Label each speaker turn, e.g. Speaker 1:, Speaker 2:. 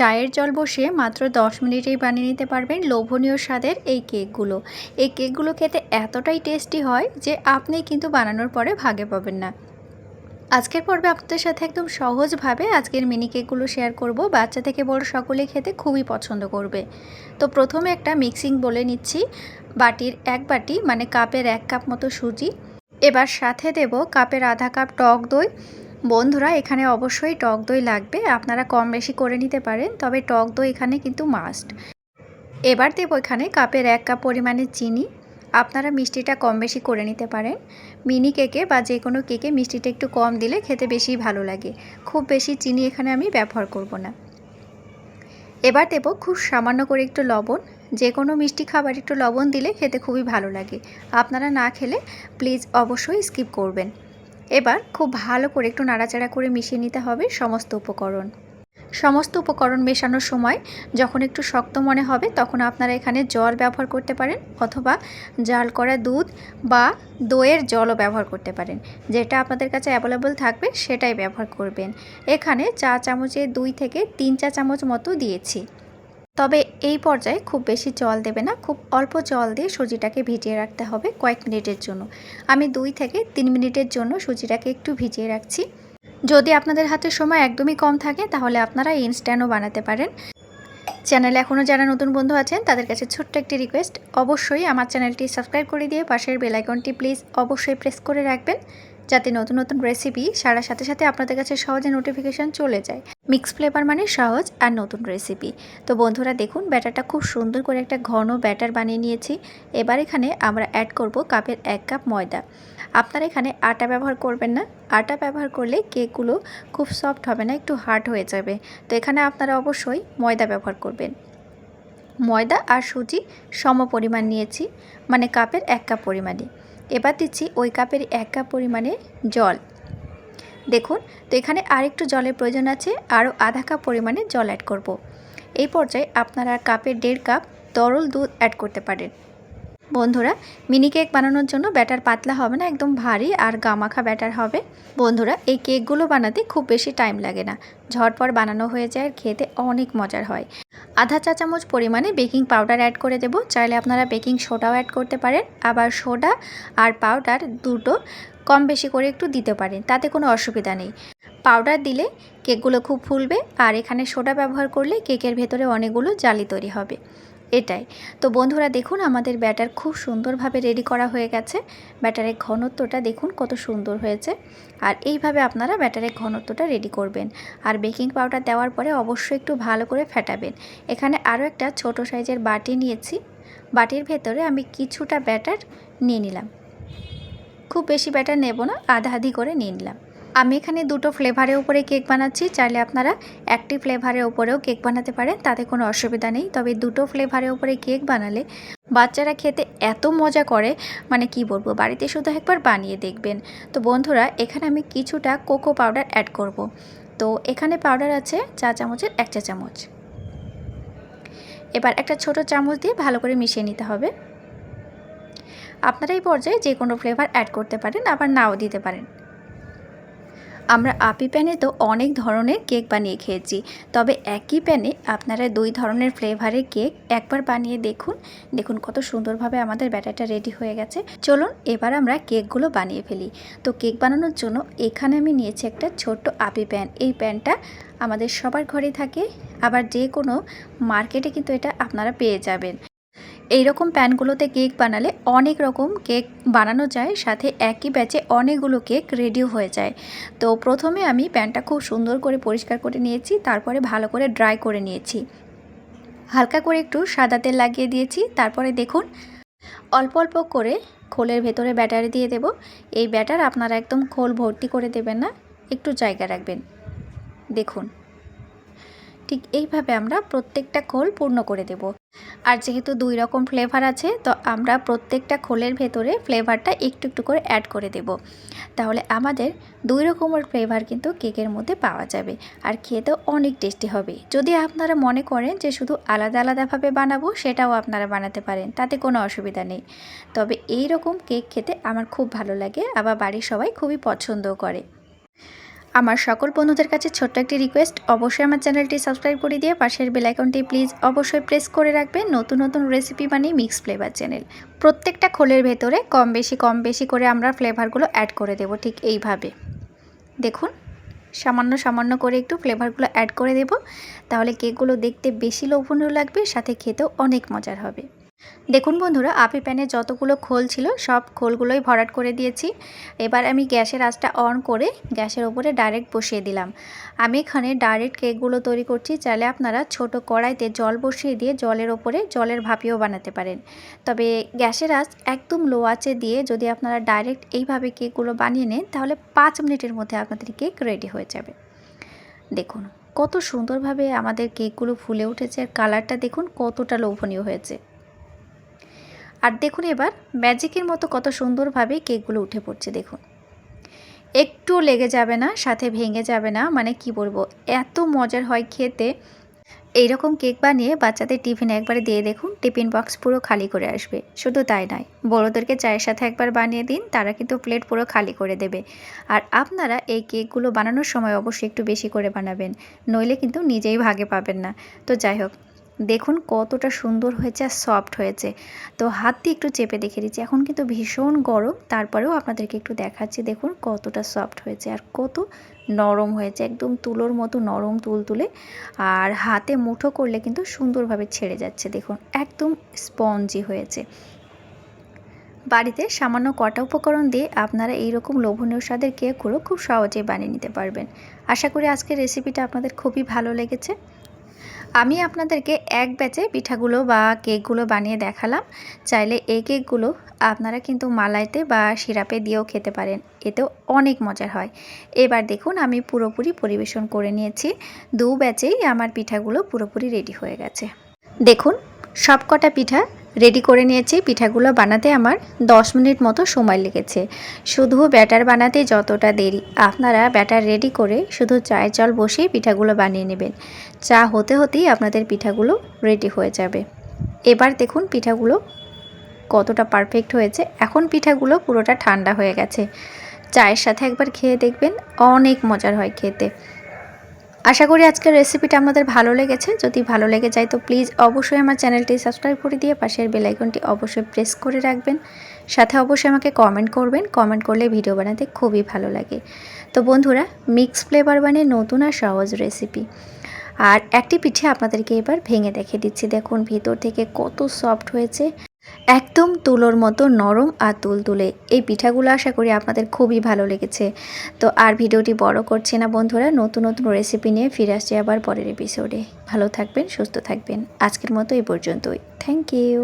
Speaker 1: চায়ের জল বসিয়ে মাত্র 10 মিনিটেই বানিয়ে নিতে পারবেন লোভনীয় স্বাদের এই কেকগুলো। এই কেকগুলো খেতে এতটাই টেস্টি হয় যে আপনি কিন্তু বানানোর পরে ভাগে পাবেন না। আজকের পর্বে আপনাদের সাথে একদম সহজভাবে আজকের মিনি কেকগুলো শেয়ার করব। বাচ্চা থেকে বড় সকলেই খেতে খুবই পছন্দ করবে। তো প্রথমে একটা মিক্সিং বলে নিচ্ছি। বাটির 1 বাটি মানে কাপের 1 কাপ মতো সুজি। এবার সাথে দেব কাপের আধা কাপ টক দই। বন্ধুরা এখানে অবশ্যই টক দই লাগবে, আপনারা কম বেশি করে নিতে পারেন, তবে টক দই এখানে কিন্তু মাস্ট। এবার দেব এখানে কাপের 1 কাপ পরিমাণে চিনি। আপনারা মিষ্টিটা কম বেশি করে নিতে পারেন। মিনি কেকে বা যে কোনো কেকে মিষ্টিটা একটু কম দিলে খেতে বেশি ভালো লাগে। খুব বেশি চিনি এখানে আমি ব্যবহার করব না। এবার দেব খুব সামান্য করে একটু লবণ। যে কোনো মিষ্টি খাবার একটু লবণ দিলে খেতে খুবই ভালো লাগে। আপনারা না খেলে প্লিজ অবশ্যই স্কিপ করবেন। এবার খুব ভালো করে একটু নাড়াচাড়া করে মিশিয়ে নিতে হবে সমস্ত উপকরণ মেশানোর সময় যখন একটু শক্ত মনে হবে তখন আপনারা এখানে জল ব্যবহার করতে পারেন, অথবা জাল করা দুধ বা দইয়ের জলও ব্যবহার করতে পারেন। যেটা আপনাদের কাছে অ্যাভেলেবল থাকবে সেটাই ব্যবহার করবেন। এখানে চা চামচে 2 থেকে 3 চা চামচ মতো দিয়েছি। তবে এই পর্যায়ে খুব বেশি জল দেবে না, খুব অল্প জল দিয়ে সুজিটাকে ভিজিয়ে রাখতে হবে কয়েক মিনিটের জন্য। আমি 2 থেকে 3 মিনিটের জন্য সুজিটাকে একটু ভিজিয়ে রাখছি। যদি আপনাদের হাতে সময় একদমই কম থাকে তাহলে আপনারা ইনস্ট্যান্টও বানাতে পারেন। চ্যানেলে এখনও যারা নতুন বন্ধু আছেন তাদের কাছে ছোট্ট একটি রিকোয়েস্ট, অবশ্যই আমার চ্যানেলটি সাবস্ক্রাইব করে দিয়ে পাশের বেল আইকনটি প্লিজ অবশ্যই প্রেস করে রাখবেন, যাতে নতুন নতুন রেসিপি সারার সাথে সাথে আপনাদের কাছে সহজে নোটিফিকেশান চলে যায়। মিক্স ফ্লেভার মানে সহজ আর নতুন রেসিপি। তো বন্ধুরা দেখুন ব্যাটারটা খুব সুন্দর করে একটা ঘন ব্যাটার বানিয়ে নিয়েছি। এবার এখানে আমরা অ্যাড করব কাপের 1 কাপ ময়দা। আপনারা এখানে আটা ব্যবহার করবেন না, আটা ব্যবহার করলে কেকগুলো খুব সফট হবে না, একটু হার্ড হয়ে যাবে। তো এখানে আপনারা অবশ্যই ময়দা ব্যবহার করবেন। ময়দা আর সুজি সম পরিমাণ নিয়েছি, মানে কাপের 1 কাপ পরিমাণে। এবার দিচ্ছি ওই কাপের 1 কাপ পরিমাণে জল। দেখুন তো এখানে আরেকটু জলের প্রয়োজন আছে, আরও আধা কাপ পরিমাণে জল অ্যাড করব। এই পর্যায়ে আপনারা কাপের 1.5 কাপ তরল দুধ অ্যাড করতে পারেন। বন্ধুরা মিনি কেক বানানোর জন্য ব্যাটার পাতলা হবে না, একদম ভারী আর গামাখা ব্যাটার হবে। বন্ধুরা এই কেকগুলো বানাতে খুব বেশি টাইম লাগে না, ঝটপট বানানো হয়ে যায় আর খেতে অনেক মজার হয়। আধা চা চামচ পরিমাণে বেকিং পাউডার অ্যাড করে দেব, চাইলে আপনারা বেকিং সোডাও অ্যাড করতে পারেন। আবার সোডা আর পাউডার দুটো কম বেশি করে একটু দিতে পারেন, তাতে কোনো অসুবিধা নেই। পাউডার দিলে কেকগুলো খুব ফুলবে, আর এখানে সোডা ব্যবহার করলে কেকের ভেতরে অনেকগুলো জালি তৈরি হবে, এটাই। তো বন্ধুরা দেখুন আমাদের ব্যাটার খুব সুন্দরভাবে রেডি করা হয়ে গেছে। ব্যাটারের ঘনত্বটা দেখুন কত সুন্দর হয়েছে। আর এইভাবে আপনারা ব্যাটারের ঘনত্বটা রেডি করবেন। আর বেকিং পাউডার দেওয়ার পরে অবশ্যই একটু ভালো করে ফেটাবেন। এখানে আরও একটা ছোট সাইজের বাটি নিয়েছি, বাটির ভেতরে আমি কিছুটা ব্যাটার নিয়ে নিলাম। খুব বেশি ব্যাটার নেব না, আধা আধি করে নিয়ে নিলাম। আমি এখানে দুটো ফ্লেভারের উপরে কেক বানাচ্ছি, চাইলে আপনারা একটি ফ্লেভারের উপরেও কেক বানাতে পারেন, তাতে কোনো অসুবিধা নেই। তবে দুটো ফ্লেভারের উপরে কেক বানালে বাচ্চারা খেতে এত মজা করে, মানে কি বলবো, বাড়িতে শুধু একবার বানিয়ে দেখবেন। তো বন্ধুরা এখানে আমি কিছুটা কোকো পাউডার অ্যাড করব। তো এখানে পাউডার আছে চা চামচের 1 চা চামচ। এবার একটা ছোট চামচ দিয়ে ভালো করে মিশিয়ে নিতে হবে। আপনারা এই পর্যায়ে যে কোনো ফ্লেভার অ্যাড করতে পারেন, আবার নাও দিতে পারেন। আমরা আপি প্যানে তো অনেক ধরনের কেক বানিয়ে খেয়েছি, তবে একই প্যানে আপনারা 2 ধরনের ফ্লেভারের কেক একবার বানিয়ে দেখুন। দেখুন কত সুন্দরভাবে আমাদের ব্যাটারটা রেডি হয়ে গেছে। চলুন এবার আমরা কেকগুলো বানিয়ে ফেলি। তো কেক বানানোর জন্য এখানে আমি নিয়েছি একটা ছোট্ট আপি প্যান। এই প্যানটা আমাদের সবার ঘরেই থাকে, আবার যে কোনো মার্কেটে কিন্তু এটা আপনারা পেয়ে যাবেন। এই রকম প্যানগুলোতে কেক বানালে অনেক রকম কেক বানানো যায়, সাথে একই ব্যাচে অনেকগুলো কেক রেডিও হয়ে যায়। তো প্রথমে আমি প্যানটা খুব সুন্দর করে পরিষ্কার করে নিয়েছি, তারপরে ভালো করে ড্রাই করে নিয়েছি। হালকা করে একটু সাদা তেল লাগিয়ে দিয়েছি। তারপরে দেখুন অল্প অল্প করে খোলের ভেতরে ব্যাটার দিয়ে দেব। এই ব্যাটার আপনারা একদম খোল ভর্তি করে দেবেন না, একটু জায়গা রাখবেন। দেখুন ঠিক এইভাবে আমরা প্রত্যেকটা খোল পূর্ণ করে দেব। আর যেহেতু 2 রকম ফ্লেভার আছে, তো আমরা প্রত্যেকটা খোলের ভেতরে ফ্লেভারটা একটু একটু করে অ্যাড করে দেব। তাহলে আমাদের 2 রকমের ফ্লেভার কিন্তু কেকের মধ্যে পাওয়া যাবে, আর খেতেও অনেক টেস্টি হবে। যদি আপনারা মনে করেন যে শুধু আলাদা আলাদাভাবে বানাবো, সেটাও আপনারা বানাতে পারেন, তাতে কোনো অসুবিধা নেই। তবে এই রকম কেক খেতে আমার খুব ভালো লাগে, আবার বাড়ির সবাই খুবই পছন্দও করে। আমার সকল বন্ধুদের কাছে ছোট্ট একটি রিকোয়েস্ট, অবশ্যই আমার চ্যানেলটি সাবস্ক্রাইব করে দিয়ে পাশের বেল আইকনটি প্লিজ অবশ্যই প্রেস করে রাখবেন। নতুন নতুন রেসিপি বানিয়ে মিক্স ফ্লেভার চ্যানেল, প্রত্যেকটা খোলের ভেতরে কম বেশি করে আমরা ফ্লেভারগুলো অ্যাড করে দেব। ঠিক এইভাবে দেখুন, সামান্য সামান্য করে একটু ফ্লেভারগুলো অ্যাড করে দেব, তাহলে কেকগুলো দেখতে বেশি লোভনীয় লাগবে, সাথে খেতেও অনেক মজার হবে। দেখুন বন্ধুরা, আপি প্যানে যতগুলো খোল ছিল সব খোলগুলোই ভরাট করে দিয়েছি। এবার আমি গ্যাসের আঁচটা অন করে গ্যাসের ওপরে ডাইরেক্ট বসিয়ে দিলাম। আমি এখানে ডাইরেক্ট কেকগুলো তৈরি করছি। চাইলে আপনারা ছোট কড়াইতে জল বসিয়ে দিয়ে জলের ওপরে জলের ভাপিও বানাতে পারেন। তবে গ্যাসের আঁচ একদম লো আঁচে দিয়ে যদি আপনারা ডাইরেক্ট এইভাবে কেকগুলো বানিয়ে নেন, তাহলে 5 মিনিটের মধ্যে আপনাদের কেক রেডি হয়ে যাবে। দেখুন কত সুন্দরভাবে আমাদের কেকগুলো ফুলে উঠেছে, আর কালারটা দেখুন কতটা লোভনীয় হয়েছে। আর দেখুন এবার ম্যাজিকের মতো কত সুন্দরভাবে কেকগুলো উঠে পড়ছে। দেখুন একটু লেগে যাবে না, সাথে ভেঙে যাবে না, মানে কি বলবো, এত মজার হয় খেতে। এইরকম কেক বানিয়ে বাচ্চাদের টিফিনে একবারে দিয়ে দেখুন, টিফিন বক্স পুরো খালি করে আসবে। শুধু তাই নয়, বড়োদেরকে চায়ের সাথে একবার বানিয়ে দিন, তারা কিন্তু প্লেট পুরো খালি করে দেবে। আর আপনারা এই কেকগুলো বানানোর সময় অবশ্যই একটু বেশি করে বানাবেন, নইলে কিন্তু নিজেই ভাগে পাবেন না। তো যাই হোক, দেখুন কতটা সুন্দর হয়েছে আর সফট হয়েছে। তো হাত দিয়ে একটু চেপে দেখে দিচ্ছি, এখন কিন্তু ভীষণ গরম, তারপরেও আপনাদেরকে একটু দেখাচ্ছি। দেখুন কতটা সফট হয়েছে আর কত নরম হয়েছে, একদম তুলোর মতো নরম তুলতুলে। আর হাতে মুঠো করলে কিন্তু সুন্দরভাবে ছেড়ে যাচ্ছে। দেখুন একদম স্পঞ্জি হয়েছে। বাড়িতে সামান্য কটা উপকরণ দিয়ে আপনারা এইরকম লোভনীয় স্বাদের কেকগুলো খুব সহজেই বানিয়ে নিতে পারবেন। আশা করি আজকের রেসিপিটা আপনাদের খুবই ভালো লেগেছে। আমি আপনাদেরকে এক ব্যাচে পিঠাগুলো বা কেকগুলো বানিয়ে দেখালাম। চাইলে এই কেকগুলো আপনারা কিন্তু মালাইতে বা সিরাপে দিয়েও খেতে পারেন, এতেও অনেক মজার হয়। এবার দেখুন আমি পুরোপুরি পরিবেশন করে নিয়েছি। 2 ব্যাচেই আমার পিঠাগুলো পুরোপুরি রেডি হয়ে গেছে। দেখুন সব কটা পিঠা রেডি করে নিয়েছি। পিঠাগুলো বানাতে আমার 10 মিনিট মতো সময় লেগেছে। শুধু ব্যাটার বানাতে যতটা দেরি, আপনারা ব্যাটার রেডি করে শুধু চায়ের জল বসিয়ে পিঠাগুলো বানিয়ে নেবেন। চা হতে হতেই আপনাদের পিঠাগুলো রেডি হয়ে যাবে। এবার দেখুন পিঠাগুলো কতটা পারফেক্ট হয়েছে। এখন পিঠাগুলো পুরোটা ঠান্ডা হয়ে গেছে। চায়ের সাথে একবার খেয়ে দেখবেন, অনেক মজার হয় খেতে। আশা করি আজকের রেসিপিটা আপনাদের ভালো লেগেছে। যদি ভালো লেগে যায় তো প্লিজ অবশ্যই আমার চ্যানেলটি সাবস্ক্রাইব করে দিয়ে পাশের বেল আইকনটি অবশ্যই প্রেস করে রাখবেন। সাথে অবশ্যই আমাকে কমেন্ট করবেন, কমেন্ট করলে ভিডিও বানাতে খুবই ভালো লাগে। তো বন্ধুরা, মিক্স ফ্লেভার বানিয়ে নতুন আর সহজ রেসিপি। আর একটি পিঠে আপনাদেরকে এবার ভেঙে দেখিয়ে দিচ্ছি। দেখুন ভিতর থেকে কত সফট হয়েছে, একদম তুলোর মতো নরম আর তুলতুলে। এই পিঠাগুলো আশা করি আপনাদের খুবই ভালো লেগেছে। তো আর ভিডিওটি বড় করছি না বন্ধুরা, নতুন নতুন রেসিপি নিয়ে ফিরে আসছি আবার পরের এপিসোডে। ভালো থাকবেন, সুস্থ থাকবেন। আজকের মতো এই পর্যন্তই। Thank you.